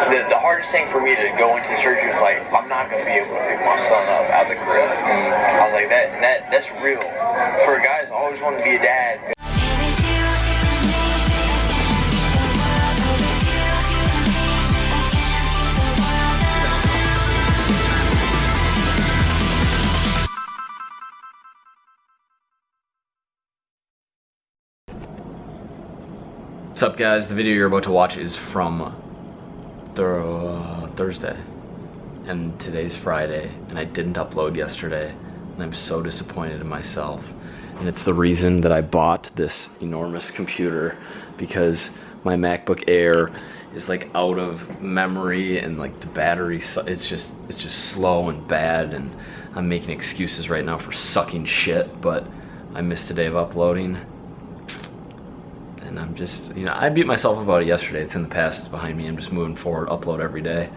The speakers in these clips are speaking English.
the hardest thing for me to go into surgery was like, I'm not gonna be able to pick my son up out of the crib. I was like, that's real. For guys, I always wanted to be a dad. What's up, guys? The video you're about to watch is from Thursday, and today's Friday, and I didn't upload yesterday, and I'm so disappointed in myself. And it's the reason that I bought this enormous computer, because my MacBook Air is like out of memory, and like the battery, it's just slow and bad, and I'm making excuses right now for sucking shit, but I missed a day of uploading. And I'm just, I beat myself about it yesterday. It's in the past, it's behind me. I'm just moving forward, upload every day,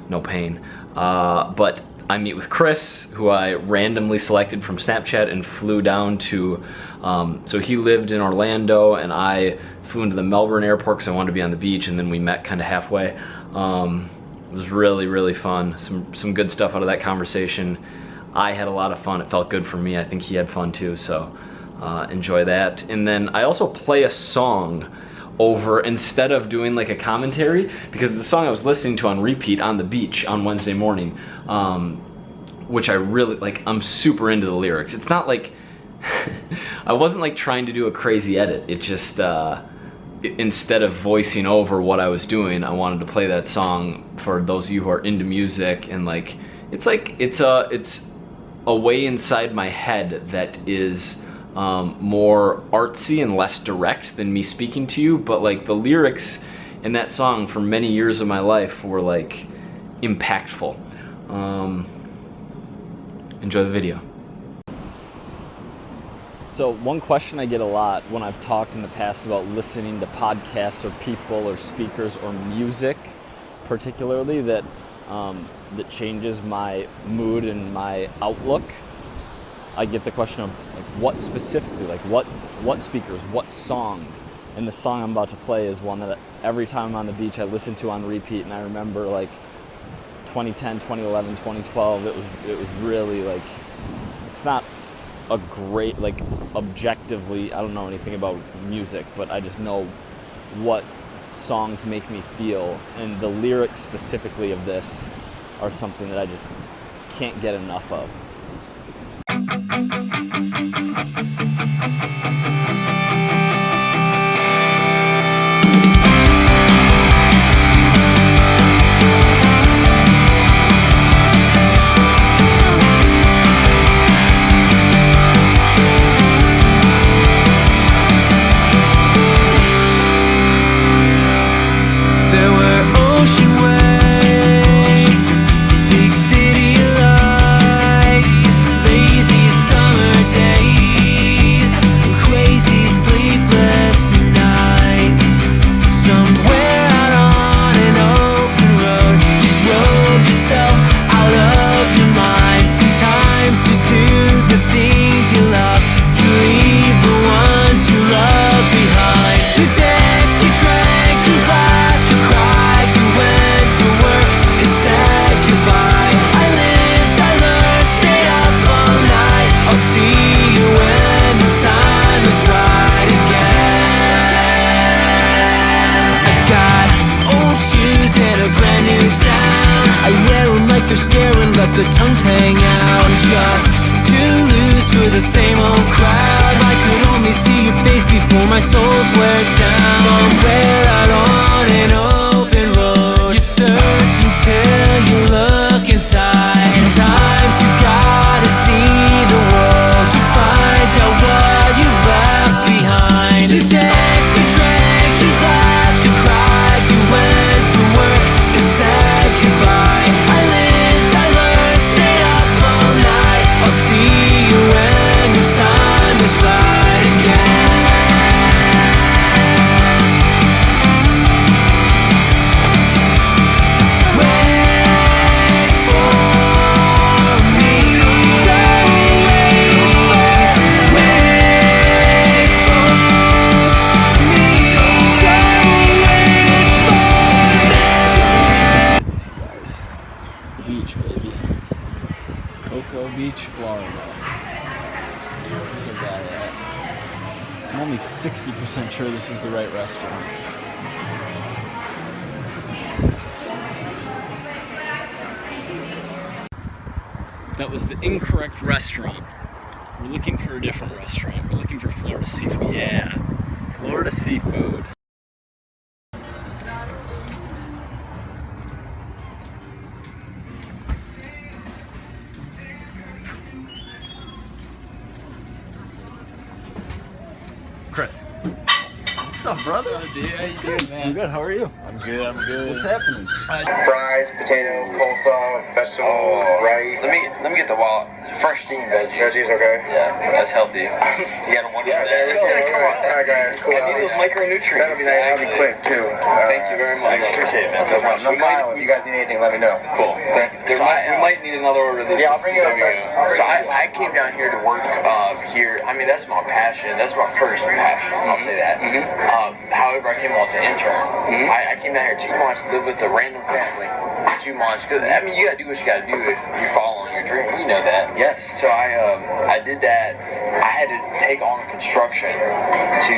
no pain. But I meet with Chris, who I randomly selected from Snapchat and flew down to, so he lived in Orlando and I flew into the Melbourne airport because I wanted to be on the beach, and then we met kind of halfway. It was really, really fun. Some good stuff out of that conversation. I had a lot of fun. It felt good for me. I think he had fun too, so. Enjoy that. And then I also play a song over instead of doing like a commentary, because the song I was listening to on repeat on the beach on Wednesday morning, which I really like. I'm super into the lyrics. It's not like I wasn't like trying to do a crazy edit. It just instead of voicing over what I was doing, I wanted to play that song for those of you who are into music, and like it's a way inside my head that is more artsy and less direct than me speaking to you, but like the lyrics in that song for many years of my life were like impactful. Enjoy the video. So one question I get a lot when I've talked in the past about listening to podcasts or people or speakers or music particularly that changes my mood and my outlook, I get the question of like, what specifically, like what speakers, what songs. And the song I'm about to play is one that every time I'm on the beach I listen to on repeat, and I remember like 2010, 2011, 2012, it was really like, it's not a great, like objectively, I don't know anything about music, but I just know what songs make me feel, and the lyrics specifically of this are something that I just can't get enough of. They're scaring, let the tongues hang out just too loose for the same old crowd. I could only see your face before my soul's wear down. Somewhere out on an open road, you search until you look inside. Sometimes you gotta see the world to find out what you left behind. You danced, you drank, you laughed, you cried, you went to work and said goodbye. I'll see you when the time is right again. Beach, baby. Cocoa Beach, Florida. Where's our guy at? I'm only 60% sure this is the right restaurant. That was the incorrect restaurant. We're looking for a different restaurant. We're looking for Florida seafood. Yeah, Florida seafood. Chris. What's up, brother? What's up, dude? How you Good, doing, man? I'm good. How are you? I'm good. What's happening? Fries, potato, coleslaw, vegetables, rice. Let me get the fresh steamed veggies. Veggies, okay. Yeah, that's healthy. You gotta wonder that. let's go. Come on. All right, guys. Cool. I need those micronutrients. That'll be quick too. Thank you very much. I appreciate it, man. So much. We might- If you guys need anything, let me know. Cool. Thank you. We might need another order of these. Yeah, I'll bring it up first. So I came down here to work here. I mean, that's my passion. That's my first passion. I'll say that. However, I came on as an intern. I came down here 2 months, lived with a random family. 2 months. Cause I mean, you gotta do what you gotta do if you're following your dream. You know that. Yes. So I did that. I had to take on construction to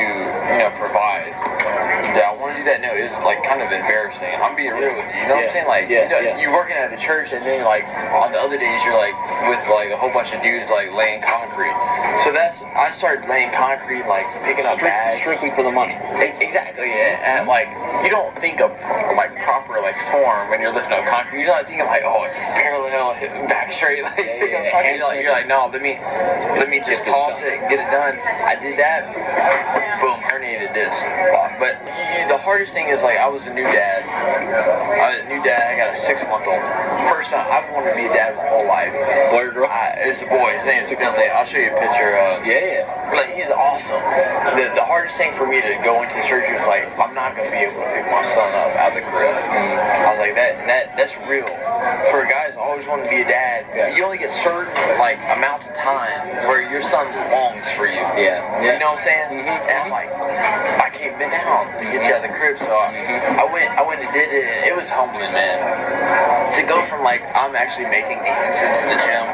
provide. Did I want to do that? No, it was like kind of embarrassing. I'm being real with you. You know what I'm saying? Like, you're working at the church, and then like on the other days you're like with like a whole bunch of dudes like laying concrete. So I started laying concrete, like picking up bags. Strictly for the money. Exactly. Yeah. And like you don't think of like proper like form when you're lifting up concrete. You're not thinking like parallel, back straight, like pick up concrete. You're like no, let me just toss it, get it done. I did that. Boom, herniated disc. But the hardest thing is like I was a new dad. I got a 6-month-old. First time I've wanted to be a dad my whole life. Boy or girl? It's a boy. His name is Vacanti. I'll show you a picture. Like he's awesome. The hardest thing for me to go into surgery was like I'm not gonna be able to pick my son up out of the crib. I was like that's real. For guys always want to be a dad, you only get certain like amounts of time where your son longs for you. You know what I'm saying? And I'm like, I can't been down to get you out of the crib, so I went and did it, and it was humbling, man. To go from like I'm actually making 8 cents in the gym.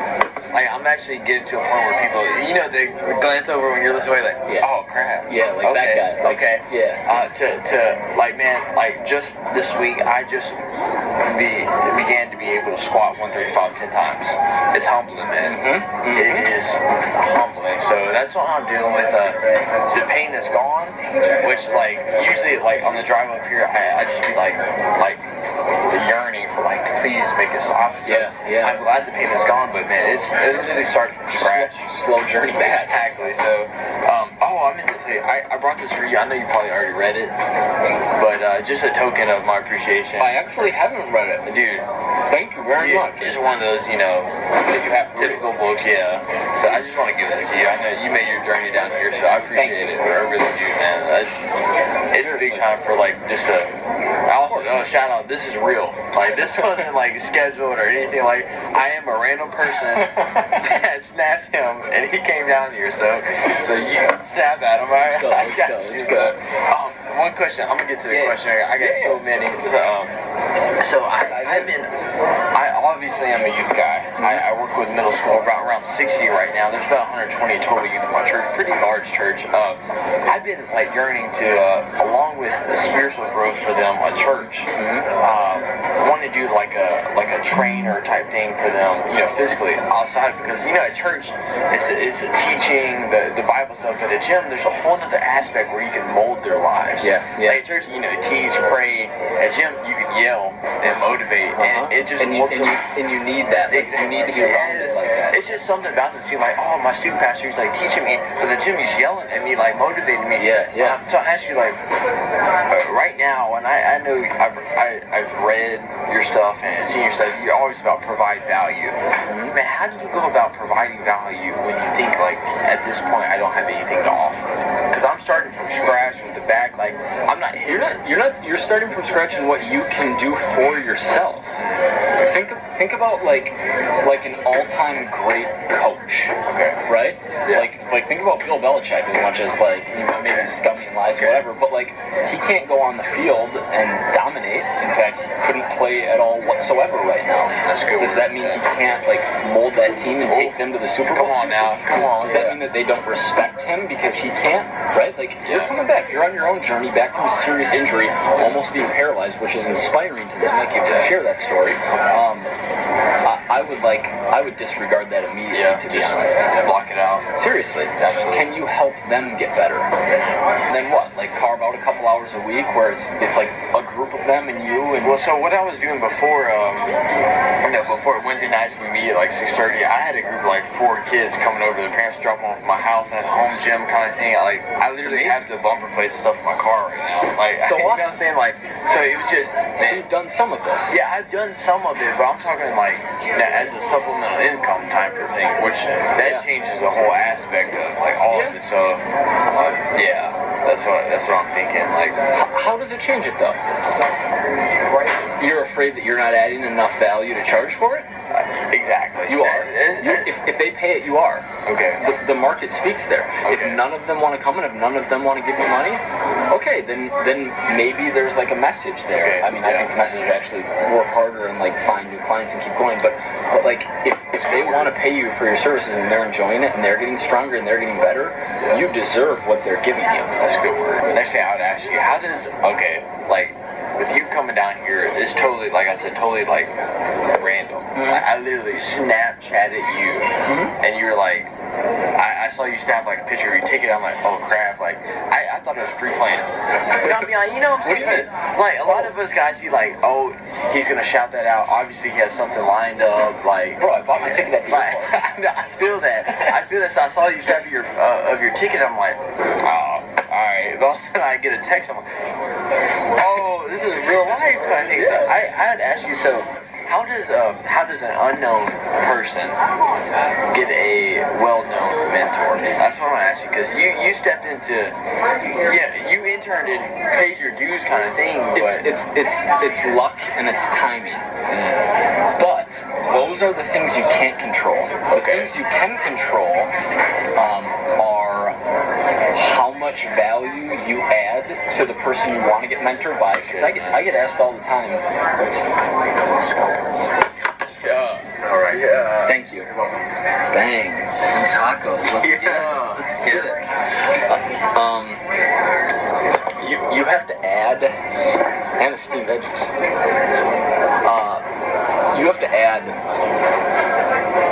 Like I'm actually getting to a point where people, they glance over when you're this way, like, oh crap. Yeah, like that guy. Like, To like, man, like just this week, I just began to be able to squat 135 10 times. It's humbling, man. It is humbling. So that's what I'm dealing with. The pain is gone, which like usually like on the drive up here, I just be like the yearning for like, please make it stop. So I'm glad the pain is gone, but man, it literally starts from scratch. Slow journey back. Exactly. So, I meant to say, I brought this for you. I know you probably already read it, but just a token of my appreciation. I actually haven't read it. Dude, thank you very much. It's one of those, that you have typical books, So I just want to give that to you. I know you made your journey down here, so I appreciate it. I really do, man. It's a big time for like just a. Also, shout out. This is real. Like this wasn't like scheduled or anything. Like I am a random person that snapped him, and he came down here. So you snap at him, right? Let's go. One question. I'm gonna get to the question. I got so many. So I obviously am a youth guy. I work with middle school, around 60 right now. There's about 120 total youth in my church, pretty large church. I've been like yearning to, along with the spiritual growth for them, a church. Want to do like a trainer type thing for them, physically outside, because at church it's a teaching, the Bible stuff. At a gym, there's a whole other aspect where you can mold their lives. Like at church, teach, pray. At gym, you can yell and motivate, and it just and you need that. Like, exactly. You need to be reminded like that. It's just something about them. Seem like, my student pastor, he's like teaching me, but the gym, he's yelling at me, like motivating me. So I ask you, like, right now, and I know I've read your stuff and seen your stuff. You're always about provide value. Man, how do you go about providing value when you think like at this point I don't have anything to offer? Because I'm starting from scratch with the back. Like I'm not here. You're starting from scratch in what you can do for yourself. think about like an all-time great coach. Okay. Right? Yeah. Like think about Bill Belichick, as much as like, you know, maybe he's scummy and lies, whatever, but like he can't go on the field and dominate. In fact, he couldn't play at all whatsoever right now. That's good. Does that mean he can't like mold that team and take them to the Super Bowl? Come on now. Come on. Does that mean that they don't respect him because he can't? Right? Like, you're coming back. You're on your own journey back from a serious injury, almost being paralyzed, which is inspiring to them. Like, if you share that story, I would disregard that immediately, to be honest. Block it out. Seriously. Absolutely. Can you help them get better? And then what? Like, carve out a couple hours a week where it's like a group of them and you and... Well, so what I was doing before, before Wednesday nights we meet at like 6:30, I had a group of like 4 kids coming over. Their parents drop them off at my house. I had a home gym kind of thing. I literally have the bumper plates and stuff in my car right now. Like, so you know what awesome. I'm saying? Like, so it was just... So you've done some of this? Yeah, I've done some of it, but I'm talking like as a supplemental income type of thing, which that changes the whole aspect of like all of it. So, that's what I'm thinking. Like, how does it change it though? You're afraid that you're not adding enough value to charge for it? Exactly. You are. If they pay it, you are. Okay. The market speaks there. Okay. If none of them want to come and if none of them want to give you money, okay, then maybe there's like a message there. Okay. I mean, I think the message is actually work harder and like find new clients and keep going. But like if they want to pay you for your services and they're enjoying it and they're getting stronger and they're getting better, you deserve what they're giving you. That's a good word. Next thing I would ask you, how does with you coming down here, it's totally, like I said, totally like random. Like, I literally Snapchatted you, and you were like, I saw you snap like a picture of your ticket. I'm like, oh crap! Like I thought it was pre-planned. But I'll be like, you know what I'm saying? Like a lot of us guys see like, oh, he's gonna shout that out. Obviously, he has something lined up. Like, bro, I bought my ticket at the airport. I feel that. So I saw you snap of your ticket. I'm like, oh. Alright, all of a sudden I get a text, I'm like, oh, this is real life kind of thing. So I had asked you, so how does an unknown person get a well-known mentor? That's what I'm gonna ask you, because you stepped into, you interned and paid your dues kind of thing. But it's luck and it's timing. But those are the things you can't control. The things you can control are how much value you add to the person you want to get mentored by. Because I get asked all the time. All right. Yeah. Thank you. Bang. And tacos. Let's get it. You have to add, and the steamed veggies.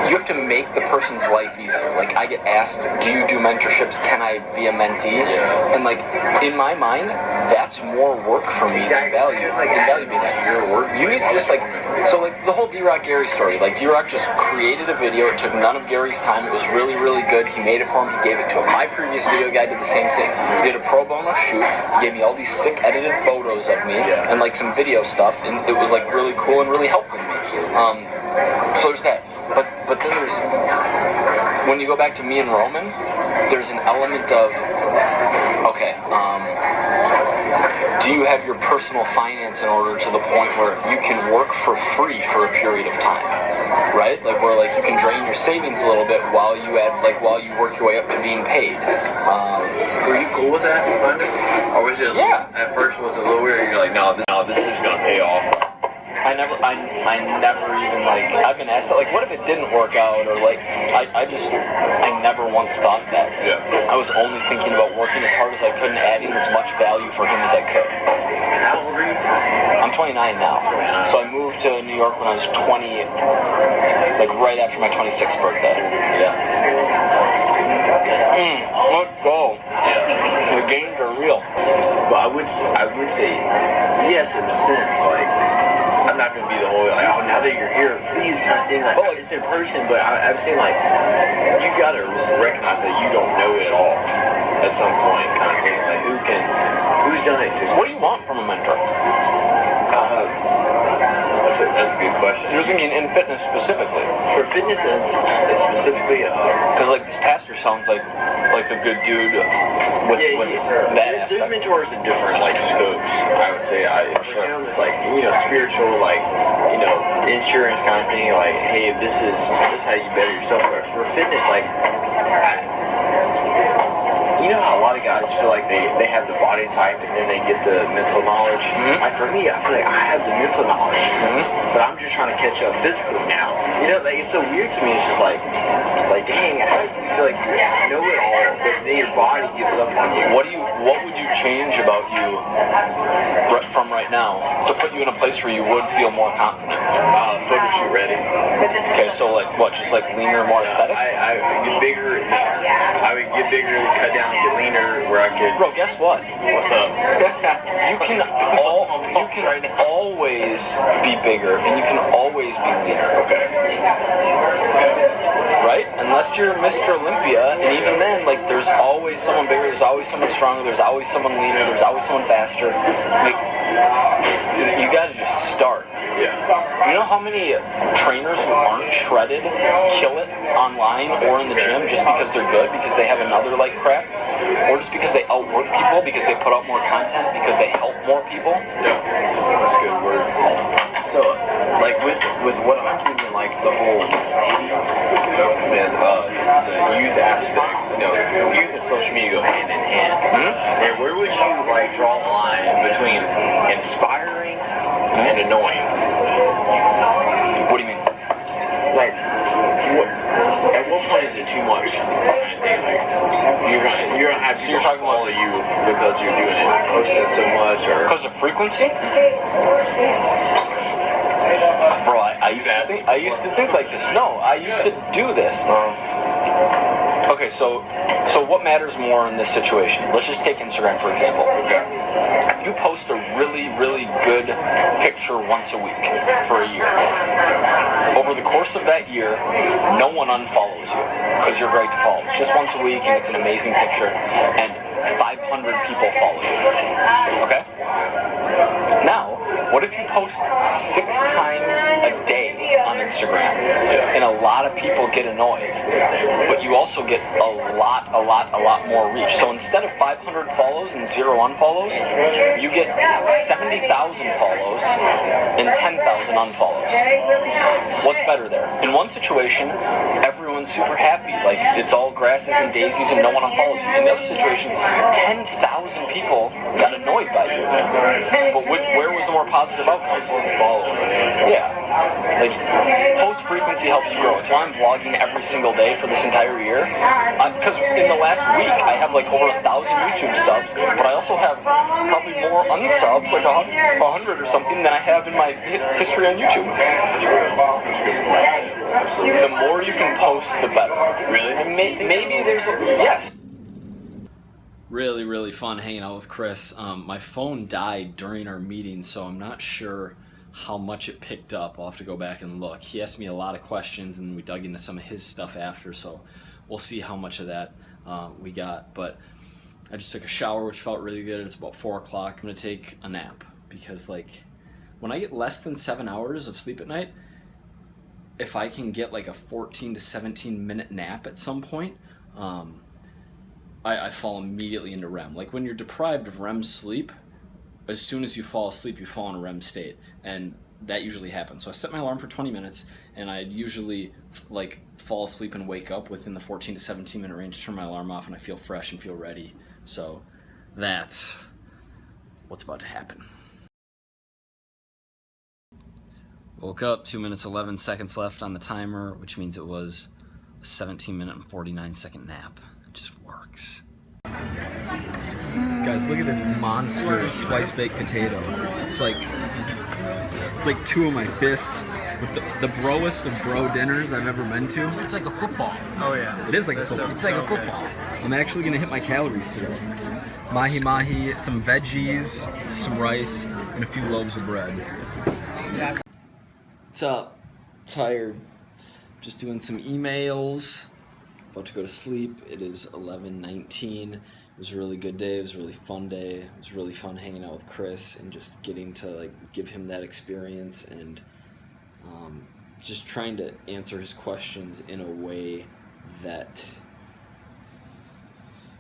You have to make the person's life easier. Like, I get asked, do you do mentorships? Can I be a mentee? And like, in my mind, that's more work for me than value. Value being that your work. You need to just like, so like the whole D-Rock Gary story. Like, D-Rock just created a video. It took none of Gary's time. It was really, really good. He made it for him. He gave it to him. My previous video guy did the same thing. He did a pro bono shoot. He gave me all these sick edited photos of me and like some video stuff, and it was like really cool and really helpful to me. So there's that. But then there's, when you go back to me and Roman, there's an element of, do you have your personal finance in order to the point where you can work for free for a period of time, right? Like where like you can drain your savings a little bit while you work your way up to being paid. Were you cool with that? Or was it? Yeah. At first was it a little weird? You're like, no, this is gonna pay off. I never even like, I've been asked that, like, what if it didn't work out, or like, I never once thought that. Yeah. I was only thinking about working as hard as I could and adding as much value for him as I could. How old are you? I'm 29 now. So I moved to New York when I was 20, like right after my 26th birthday. Yeah. Let's go. Yeah. The gains are real. But I would say yes, in a sense, like, I'm not going to be the whole, like, oh, now that you're here, please, kind of thing. Like, well, it's in person, but I've seen, like, you got to recognize that you don't know it all at some point, kind of thing. Like, who's done it? What do you want from a mentor? That's a good question. You're thinking in fitness specifically. For fitness, it's specifically, Because like this pastor sounds like a good dude with that there's aspect. mentors in different like scopes. I would say, for him, it's like spiritual, like insurance kind of thing. Like, hey, this is how you better yourself. But for fitness, like, you know how a lot of guys feel like they have the body type and then they get the mental knowledge. Mm-hmm. Like for me, I feel like I have the mental knowledge, but I'm just trying to catch up physically now. Like it's so weird to me. It's just like dang, how do you feel like you know it all, but then your body gives up on you? What would you change about you from right now to put you in a place where you would feel more confident? Photo shoot ready. Okay, so like what? Just like leaner, more aesthetic? I would get bigger. I would get bigger, cut down, get leaner, where I could. Bro, guess what? What's up? You can always be bigger and you can always be leaner. Okay. Right? Unless you're Mr. Olympia, and even then, like, there's always someone bigger, there's always someone stronger, there's always someone leaner, there's always someone faster. Like, you gotta just start. Yeah. You know how many trainers who aren't shredded kill it online or in the gym just because they're good, because they have another like craft, or just because they outwork people, because they put out more content, because they help more people? Yeah. That's a good word. So, like with what I'm thinking, like the whole the youth aspect, youth and social media go hand in hand. Mm-hmm. And where would you like draw the line between inspiring and annoying? What do you mean? Like, at what point is it too much? You're gonna have to talk about all of you because you're doing it, posting it so much, or Because of frequency? Bro, I used to think like this. No, I used to do this. Okay, so what matters more in this situation? Let's just take Instagram, for example. okay. If you post a really, really good picture once a week for a year, over the course of that year, no one unfollows you because you're great to follow. It's just once a week and it's an amazing picture, and 500 people follow you. Okay? Now, what if you post 6 times a day on Instagram, and a lot of people get annoyed, but you also get a lot more reach? So instead of 500 follows and 0 unfollows, you get 70,000 follows and 10,000 unfollows. What's better there? In one situation, everyone's super happy, like it's all grasses and daisies and no one unfollows you. In the other situation, 10,000 people got annoyed by you. But where was the more positive outcome? Yeah. Like, post frequency helps you grow. It's why I'm vlogging every single day for this entire year. Because in the last week, I have like over 1,000 YouTube subs, but I also have probably more unsubs, like 100 or something, than I have in my history on YouTube. The more you can post, the better. Really? And maybe there's yes. Really, really fun hanging out with Chris. My phone died during our meeting, so I'm not sure how much it picked up. I'll have to go back and look. He asked me a lot of questions, and we dug into some of his stuff after, so we'll see how much of that we got. But I just took a shower, which felt really good. It's about 4 o'clock. I'm going to take a nap because, like, when I get less than 7 hours of sleep at night, if I can get like a 14 to 17 minute nap at some point, I fall immediately into REM. Like when you're deprived of REM sleep, as soon as you fall asleep, you fall in a REM state, and that usually happens. So I set my alarm for 20 minutes, and I usually like fall asleep and wake up within the 14 to 17 minute range, turn my alarm off, and I feel fresh and feel ready. So that's what's about to happen. Woke up, 2 minutes 11 seconds left on the timer, which means it was a 17-minute and 49-second nap. It just works. Guys, look at this monster twice-baked potato. It's like 2 of my fists with the broest of bro dinners I've ever been to. It's like a football. Oh yeah. It is like a football. It's like a football. I'm actually gonna hit my calories today. Mahi, some veggies, some rice, and a few loaves of bread. What's up? Tired. Just doing some emails. About to go to sleep. It is 11:19. It was a really good day. It was a really fun day. It was really fun hanging out with Chris and just getting to like give him that experience and just trying to answer his questions in a way that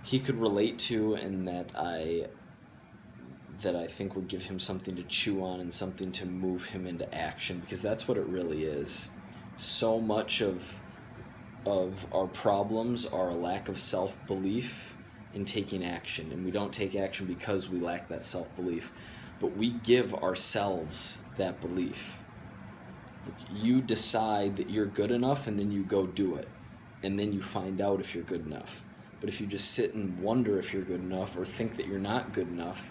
he could relate to, and that I think would give him something to chew on and something to move him into action, because that's what it really is. So much of our problems are a lack of self-belief in taking action, and we don't take action because we lack that self-belief, but we give ourselves that belief. You decide that you're good enough, and then you go do it, and then you find out if you're good enough. But if you just sit and wonder if you're good enough, or think that you're not good enough,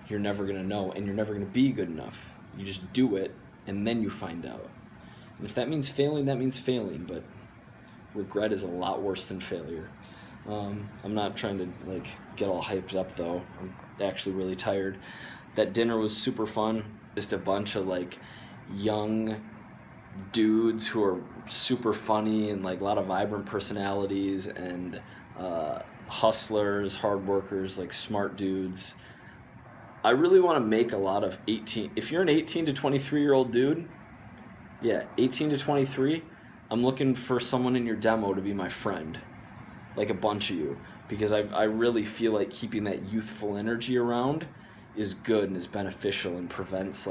you're never going to know, and you're never going to be good enough. You just do it, and then you find out. And if that means failing, that means failing, but regret is a lot worse than failure. I'm not trying to get all hyped up, though. I'm actually really tired. That dinner was super fun. Just a bunch of young dudes who are super funny, and a lot of vibrant personalities, and hustlers, hard workers, smart dudes. I really want to make a lot of 18. If you're an 18 to 23 year old dude, 18 to 23, I'm looking for someone in your demo to be my friend, a bunch of you, because I really feel like keeping that youthful energy around is good and is beneficial, and prevents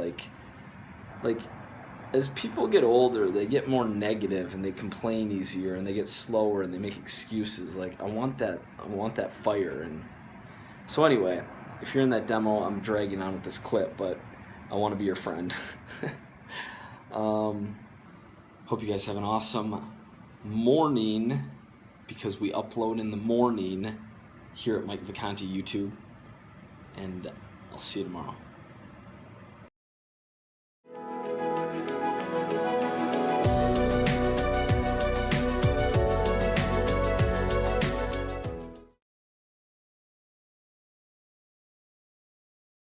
as people get older, they get more negative, and they complain easier, and they get slower, and they make excuses. I want that fire. And so anyway, if you're in that demo, I'm dragging on with this clip, but I want to be your friend. Hope you guys have an awesome morning, because we upload in the morning here at Mike Vacanti YouTube, and I'll see you tomorrow.